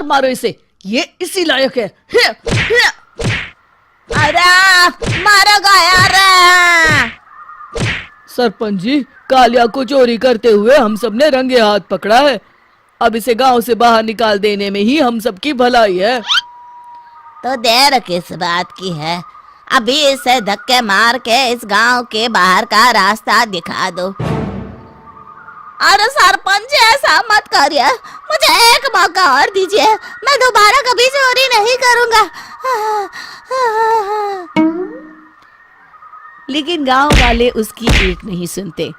मारो इसे, ये इसी लायक है। अरे मारो गया रे। सरपंच जी, कालिया को चोरी करते हुए हम सब ने रंगे हाथ पकड़ा है। अब इसे गांव से बाहर निकाल देने में ही हम सबकी भलाई है। तो देर किस बात की है, अभी इसे धक्के मार के इस गांव के बाहर का रास्ता दिखा दो। अरे सरपंच जी, ऐसा मत करिए, मुझे एक मौका और दीजिए, मैं दोबारा कभी चोरी नहीं करूंगा। लेकिन गांव वाले उसकी एक नहीं सुनते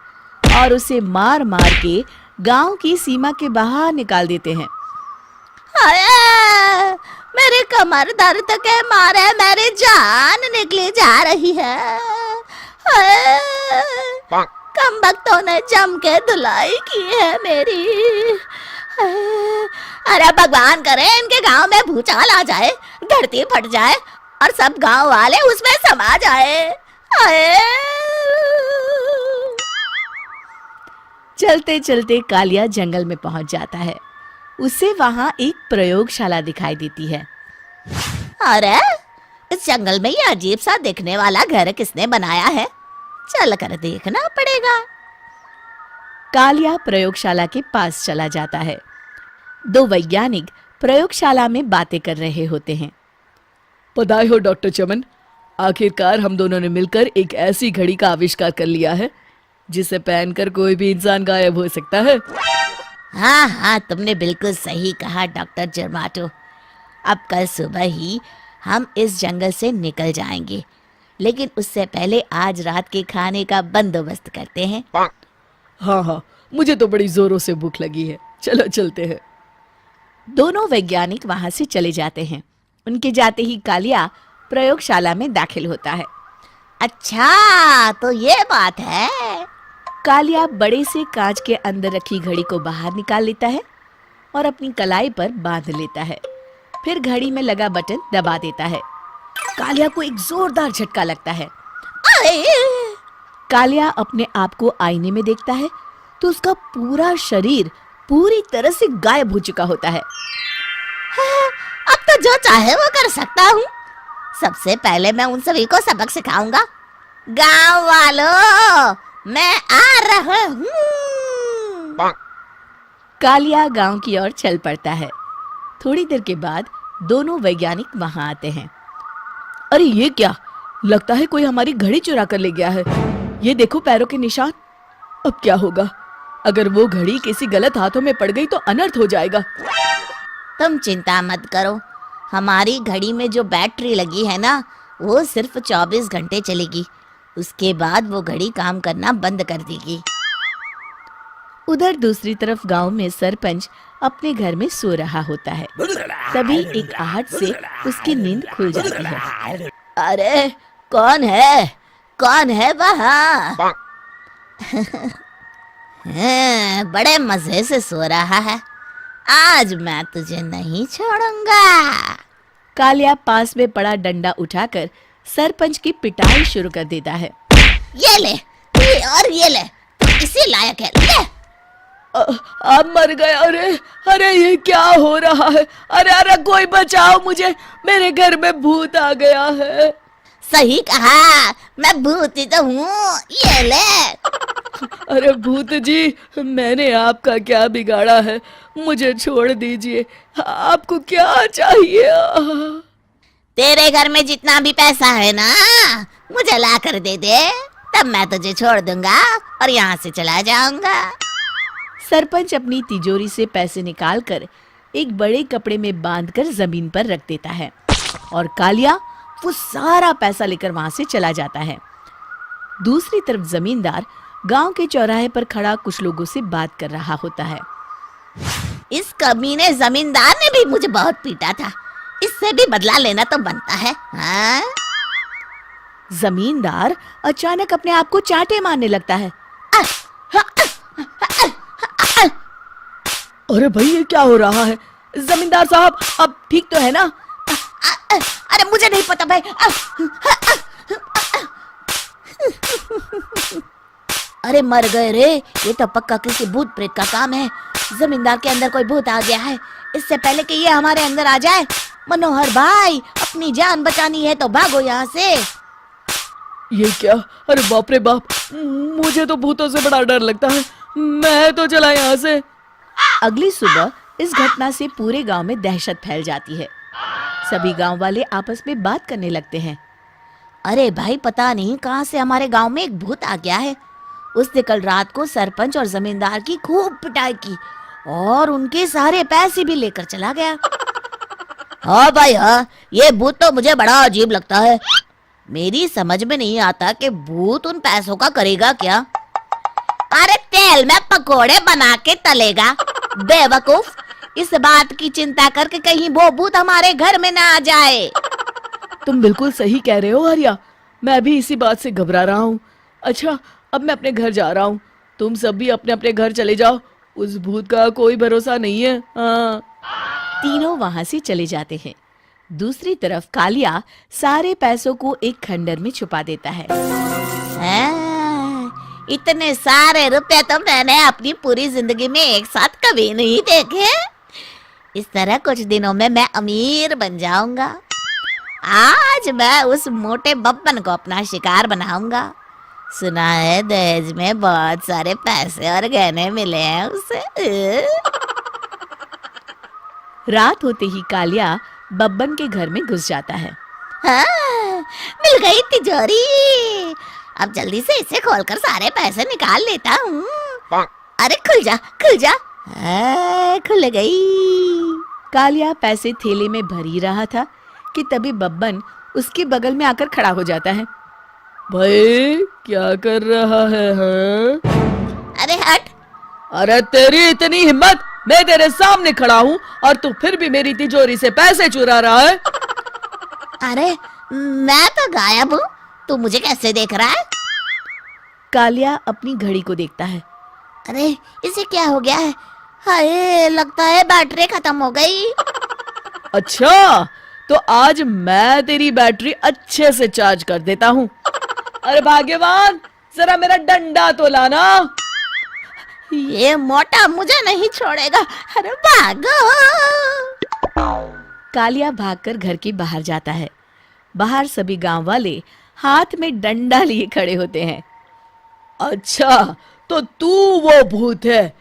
और उसे मार मार के गांव की सीमा के बाहर निकाल देते हैं। हाय, मेरी कमर दर्द के मारे मेरी जान निकली जा रही है। हाय, कमबख्तों ने जम के धुलाई की है मेरी। हाय, अरे भगवान करे इनके गांव में भूचाल आ जाए, धरती फट जाए और सब गांव वाले उसमें समा जाए। हाय। चलते चलते कालिया जंगल में पहुंच जाता है। उसे वहां एक प्रयोगशाला दिखाई देती है। अरे इस जंगल में ये अजीब सा दिखने वाला घर किसने बनाया है, चल कर देखना पड़ेगा। कालिया प्रयोगशाला के पास चला जाता है। दो वैज्ञानिक प्रयोगशाला में बातें कर रहे होते हैं। बधाई हो डॉक्टर चमन, आखिरकार हम दोनों ने मिलकर एक ऐसी घड़ी का आविष्कार कर लिया है जिसे पहनकर कोई भी इंसान गायब हो सकता है। हाँ हाँ, तुमने बिल्कुल सही कहा डॉक्टर जर्माटो। अब कल सुबह ही हम इस जंगल से निकल जाएंगे, लेकिन उससे पहले आज रात के खाने का बंदोबस्त करते हैं। हाँ हाँ, मुझे तो बड़ी जोरों से भूख लगी है, चलो चलते हैं। दोनों वैज्ञानिक वहां से चले जाते हैं। उनके जाते ही कालिया प्रयोगशाला में दाखिल होता है। अच्छा, तो ये बात है। कालिया बड़े से कांच के अंदर रखी घड़ी को बाहर निकाल लेता है और अपनी कलाई पर बांध लेता है। फिर घड़ी में लगा बटन दबा देता है। कालिया को एक जोरदार झटका लगता है। कालिया अपने आप को आईने में देखता है तो उसका पूरा शरीर पूरी तरह से गायब हो चुका होता है। हाँ, अब तो जो चाहे वो कर सकता हूँ। सबसे पहले मैं उन सभी को सबक सिखाऊंगा। गांव वालों, मैं आ रहा हूँ। कालिया गांव की ओर चल पड़ता है। थोड़ी देर के बाद दोनों वैज्ञानिक वहां आते हैं। अरे ये क्या, लगता है कोई हमारी घड़ी चुरा कर ले गया है। ये देखो पैरों के निशान। अब क्या होगा, अगर वो घड़ी किसी गलत हाथों में पड़ गई तो अनर्थ हो जाएगा। तुम चिंता मत करो, हमारी घड़ी में जो बैटरी लगी है ना, वो सिर्फ 24 घंटे चलेगी। उसके बाद वो घड़ी काम करना बंद कर देगी। उधर दूसरी तरफ गांव में सरपंच अपने घर में सो रहा होता है। तभी एक आहट से उसकी नींद खुल जाती है। अरे कौन है, कौन है वहाँ? बड़े मजे से सो रहा है, आज मैं तुझे नहीं छोड़ूंगा। कालिया पास में पड़ा डंडा उठाकर सरपंच की पिटाई शुरू कर देता है। ये ले, ये और ये ले, तू इसी लायक है, ले। अब मर गया। अरे अरे ये क्या हो रहा है? अरे अरे कोई बचाओ मुझे, मेरे घर में भूत आ गया है। सही कहा, मैं भूत ही तो हूँ, ये ले। अरे भूत जी, मैंने आपका क्या बिगाड़ा है, मुझे छोड़ दीजिए। आपको क्या चाहिए? तेरे घर में जितना भी पैसा है ना, मुझे ला कर दे दे, तब मैं तुझे छोड़ दूंगा और यहाँ से चला जाऊंगा। सरपंच अपनी तिजोरी से पैसे निकालकर एक बड़े कपड़े में बांधकर जमीन पर रख देता है और कालिया वो सारा पैसा लेकर वहां से चला जाता है। दूसरी तरफ जमींदार गांव के चौराहे पर खड़ा कुछ लोगों से बात कर रहा होता है। इस कमीने जमींदार ने भी मुझे बहुत पीटा था, इससे भी बदला लेना तो बनता है। हाँ? जमींदार अचानक अपने आप को चांटे मारने लगता है। अरे भाई ये क्या हो रहा है? जमींदार साहब अब ठीक तो है ना? अरे मुझे नहीं पता भाई। अरे मर गए रे, ये तो पक्का किसी भूत प्रेत का काम है। जमींदार के अंदर कोई भूत आ गया है, इससे पहले कि ये हमारे अंदर आ जाए। मनोहर भाई, अपनी जान बचानी है तो भागो यहाँ से। ये क्या? अरे बाप रे बाप, मुझे तो भूतों से बड़ा डर लगता है। मैं तो चला यहाँ से। अगली सुबह इस घटना से पूरे गांव में दहशत फैल जाती है। सभी गांव वाले आपस में बात करने लगते हैं। अरे भाई, पता नहीं कहाँ से हमारे गांव में एक भूत आ गया है। उसने कल रात को सरपंच और जमींदार की खूब पिटाई की और उनके सारे पैसे भी लेकर चला गया। हाँ भाई हाँ, ये भूत तो मुझे बड़ा अजीब लगता है। मेरी समझ में नहीं आता कि भूत उन पैसों का करेगा क्या। अरे तेल में पकोड़े बना के तलेगा, बेवकूफ। इस बात की चिंता करके कहीं वो भूत हमारे घर में ना आ जाए। तुम बिल्कुल सही कह रहे हो आर्या, मैं भी इसी बात से घबरा रहा हूँ। अच्छा, अब मैं अपने घर जा रहा हूँ। तुम सब भी अपने अपने घर चले जाओ, उस भूत का कोई भरोसा नहीं है। हाँ। तीनों वहां से चले जाते हैं। दूसरी तरफ कालिया सारे पैसों को एक खंडर में छुपा देता है। इतने सारे रुपए तो मैंने अपनी पूरी जिंदगी में एक साथ कभी नहीं देखे। इस तरह कुछ दिनों में मैं अमीर बन जाऊंगा। आज मैं उस मोटे बब्बन को अपना शिकार बनाऊंगा। सुना है दहेज में बहुत सारे पैसे और गहने मिले हैं उसे। रात होते ही कालिया बब्बन के घर में घुस जाता है। हाँ, मिल गई तिजोरी। अब जल्दी से इसे खोलकर सारे पैसे निकाल लेता हूँ। अरे खुल जा, खुल जा। खुल गई। कालिया पैसे थैले में भर ही रहा था कि तभी बब्बन उसके बगल में आकर खड़ा हो जाता है। भाई क्या कर रहा है? हाँ? अरे हट। अरे तेरी इतनी हिम्मत, मैं तेरे सामने खड़ा हूँ और तू फिर भी मेरी तिजोरी से पैसे चुरा रहा है। अरे मैं तो गायब हूँ, तू मुझे कैसे देख रहा है? कालिया अपनी घड़ी को देखता है। अरे इसे क्या हो गया है? हाय, लगता है बैटरी खत्म हो गई। अच्छा, तो आज मैं तेरी बैटरी अच्छे से चार्ज कर देता हूँ। अरे भाग्यवान, जरा मेरा डंडा तो लाना। ये मोटा मुझे नहीं छोड़ेगा। अरे भागो। कालिया भागकर घर के बाहर जाता है। बाहर सभी गांव वाले हाथ में डंडा लिए खड़े होते हैं। अच्छा, तो तू वो भूत है?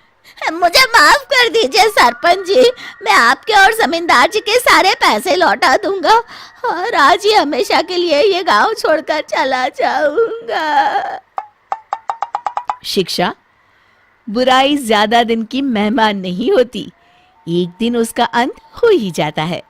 मुझे माफ कर दीजिए सरपंच जी, मैं आपके और जमींदार जी के सारे पैसे लौटा दूंगा और आज ही हमेशा के लिए ये गांव छोड़कर चला जाऊंगा। शिक्षा: बुराई ज्यादा दिन की मेहमान नहीं होती, एक दिन उसका अंत हो ही जाता है।